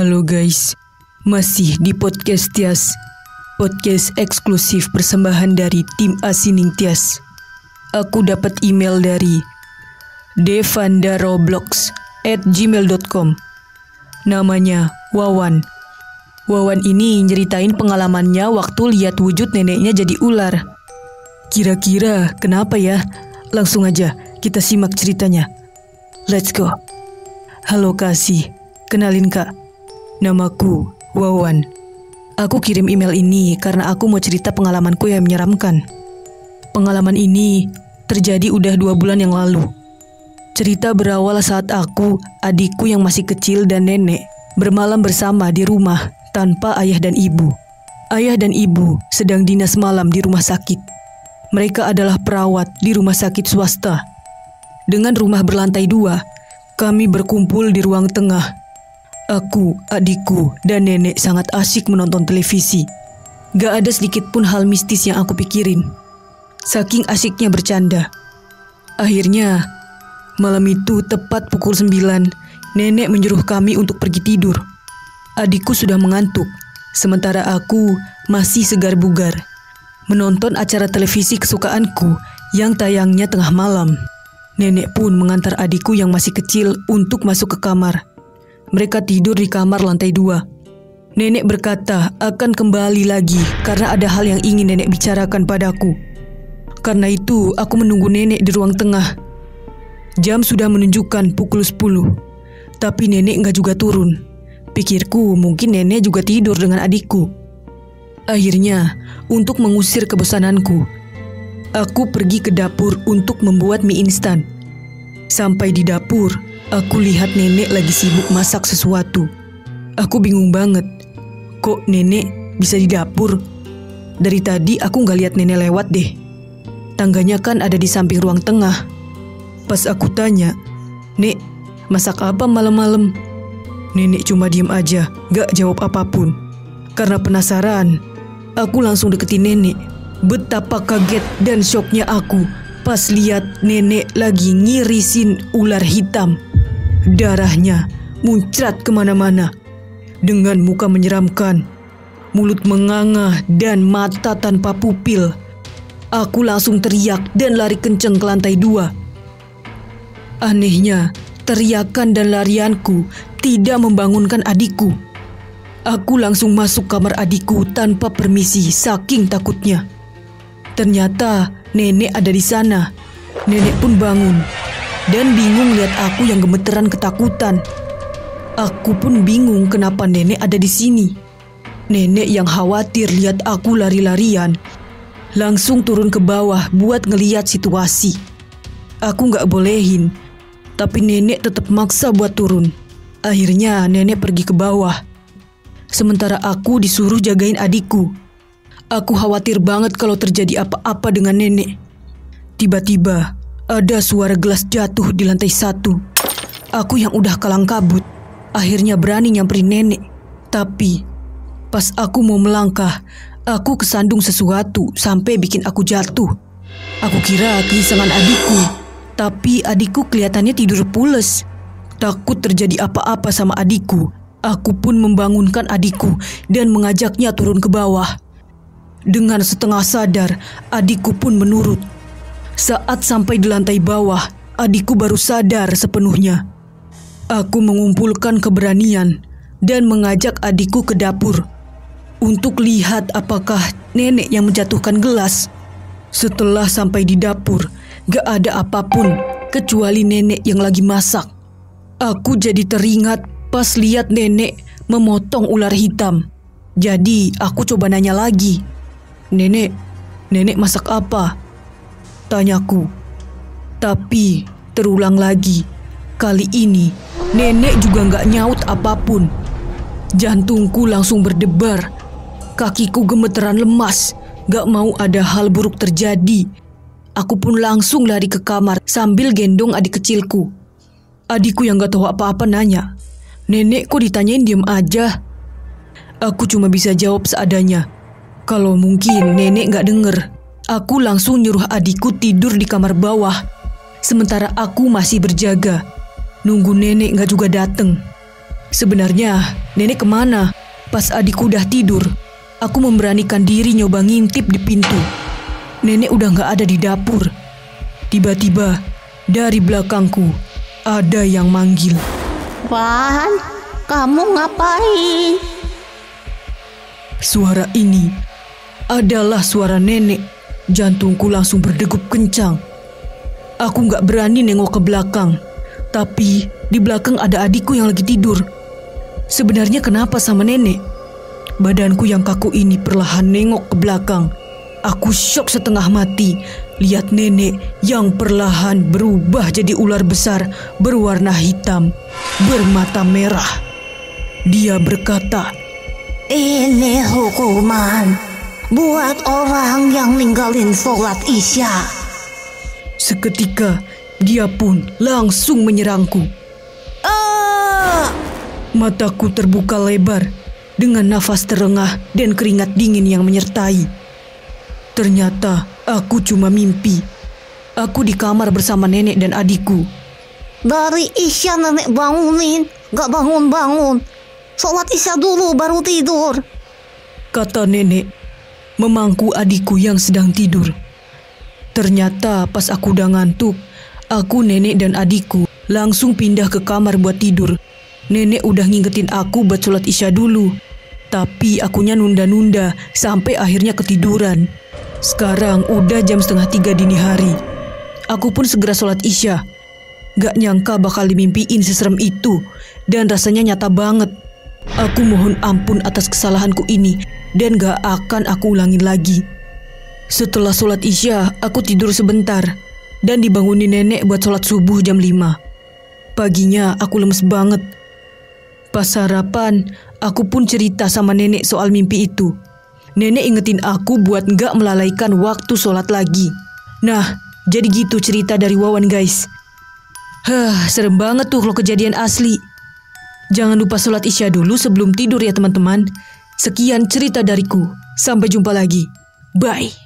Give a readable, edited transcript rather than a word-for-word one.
Halo guys, masih di podcast Tias, podcast eksklusif persembahan dari tim Asining Tias. Aku dapat email dari devandaroblox@gmail.com. Namanya Wawan. Wawan ini nyeritain pengalamannya waktu lihat wujud neneknya jadi ular. Kira-kira kenapa ya? Langsung aja kita simak ceritanya. Let's go. Halo Kasih, kenalin Kak. Namaku Wawan. Aku kirim email ini karena aku mau cerita pengalamanku yang menyeramkan. Pengalaman ini terjadi udah 2 bulan yang lalu. Cerita berawal saat aku, adikku yang masih kecil dan nenek bermalam bersama di rumah tanpa ayah dan ibu. Ayah dan ibu sedang dinas malam di rumah sakit. Mereka adalah perawat di rumah sakit swasta. Dengan rumah berlantai 2, kami berkumpul di ruang tengah. Aku, adikku, dan nenek sangat asyik menonton televisi. Gak ada sedikit pun hal mistis yang aku pikirin. Saking asyiknya bercanda. Akhirnya, malam itu tepat pukul 9, nenek menyuruh kami untuk pergi tidur. Adikku sudah mengantuk, sementara aku masih segar bugar. Menonton acara televisi kesukaanku yang tayangnya tengah malam. Nenek pun mengantar adikku yang masih kecil untuk masuk ke kamar. Mereka tidur di kamar lantai 2. Nenek berkata akan kembali lagi karena ada hal yang ingin nenek bicarakan padaku. Karena itu aku menunggu nenek di ruang tengah. Jam sudah menunjukkan pukul 10. Tapi nenek gak juga turun. Pikirku mungkin nenek juga tidur dengan adikku. Akhirnya, untuk mengusir kebosananku, aku pergi ke dapur untuk membuat mie instan. Sampai di dapur, aku lihat nenek lagi sibuk masak sesuatu. Aku bingung banget. Kok nenek bisa di dapur? Dari tadi aku gak lihat nenek lewat deh. Tangganya kan ada di samping ruang tengah. Pas aku tanya, "Nek, masak apa malam-malam?" Nenek cuma diem aja, gak jawab apapun. Karena penasaran, aku langsung deketin nenek. Betapa kaget dan syoknya aku pas lihat nenek lagi ngirisin ular hitam. Darahnya muncrat kemana-mana. Dengan muka menyeramkan, mulut menganga dan mata tanpa pupil. Aku langsung teriak dan lari kenceng ke lantai 2. Anehnya, teriakan dan larianku tidak membangunkan adikku. Aku langsung masuk kamar adikku tanpa permisi saking takutnya. Ternyata nenek ada di sana. Nenek pun bangun dan bingung lihat aku yang gemeteran ketakutan. Aku pun bingung kenapa nenek ada di sini. Nenek yang khawatir lihat aku lari-larian langsung turun ke bawah buat ngeliat situasi. Aku gak bolehin, tapi nenek tetap maksa buat turun. Akhirnya nenek pergi ke bawah. Sementara aku disuruh jagain adikku. Aku khawatir banget kalau terjadi apa-apa dengan nenek. Tiba-tiba ada suara gelas jatuh di lantai 1. Aku yang udah kalang kabut akhirnya berani nyamperin nenek. Tapi pas aku mau melangkah, aku kesandung sesuatu sampai bikin aku jatuh. Aku kira keisengan adikku, tapi adikku kelihatannya tidur pules. Takut terjadi apa-apa sama adikku, aku pun membangunkan adikku dan mengajaknya turun ke bawah. Dengan setengah sadar, adikku pun menurut. Saat sampai di lantai bawah, adikku baru sadar sepenuhnya. Aku mengumpulkan keberanian dan mengajak adikku ke dapur untuk lihat apakah nenek yang menjatuhkan gelas. Setelah sampai di dapur, gak ada apapun kecuali nenek yang lagi masak. Aku jadi teringat pas lihat nenek memotong ular hitam. Jadi aku coba nanya lagi. Nenek masak apa?" tanyaku. Tapi terulang lagi. Kali ini nenek juga gak nyaut apapun. Jantungku langsung berdebar. Kakiku gemeteran lemas. Gak mau ada hal buruk terjadi. Aku pun langsung lari ke kamar sambil gendong adik kecilku. Adikku yang gak tahu apa-apa nanya, "Nenek kok ditanyain diem aja?" Aku cuma bisa jawab seadanya. Kalau mungkin nenek gak denger, aku langsung nyuruh adikku tidur di kamar bawah. Sementara aku masih berjaga, nunggu nenek gak juga dateng. Sebenarnya nenek kemana? Pas adikku udah tidur, aku memberanikan diri nyoba ngintip di pintu. Nenek udah gak ada di dapur. Tiba-tiba dari belakangku ada yang manggil. Wan, kamu ngapain? Suara ini adalah suara nenek. Jantungku langsung berdegup kencang. Aku gak berani nengok ke belakang. Tapi di belakang ada adikku yang lagi tidur. Sebenarnya kenapa sama nenek? Badanku yang kaku ini perlahan nengok ke belakang. Aku syok setengah mati lihat nenek yang perlahan berubah jadi ular besar berwarna hitam, bermata merah. Dia berkata, Ini hukuman buat orang yang ninggalin sholat Isya. Seketika dia pun langsung menyerangku. Mataku terbuka lebar dengan nafas terengah dan keringat dingin yang menyertai. Ternyata aku cuma mimpi. Aku di kamar bersama nenek dan adikku. Dari Isya nenek bangunin, gak bangun-bangun. Sholat Isya dulu baru tidur, kata nenek memangku adikku yang sedang tidur. Ternyata pas aku udah ngantuk, aku, nenek dan adikku langsung pindah ke kamar buat tidur. Nenek udah ngingetin aku buat sholat Isya dulu, tapi akunya nunda-nunda sampai akhirnya ketiduran. Sekarang udah jam 2:30 dini hari. Aku pun segera sholat Isya. Gak nyangka bakal dimimpiin seserem itu, dan rasanya nyata banget. Aku mohon ampun atas kesalahanku ini dan gak akan aku ulangin lagi. Setelah sholat Isya, aku tidur sebentar dan dibangunin nenek buat sholat subuh jam 5. Paginya aku lemes banget. Pas sarapan, aku pun cerita sama nenek soal mimpi itu. Nenek ingetin aku buat gak melalaikan waktu sholat lagi. Nah, jadi gitu cerita dari Wawan guys. Serem banget tuh kalau kejadian asli. Jangan lupa sholat Isya dulu sebelum tidur ya teman-teman. Sekian cerita dariku. Sampai jumpa lagi. Bye.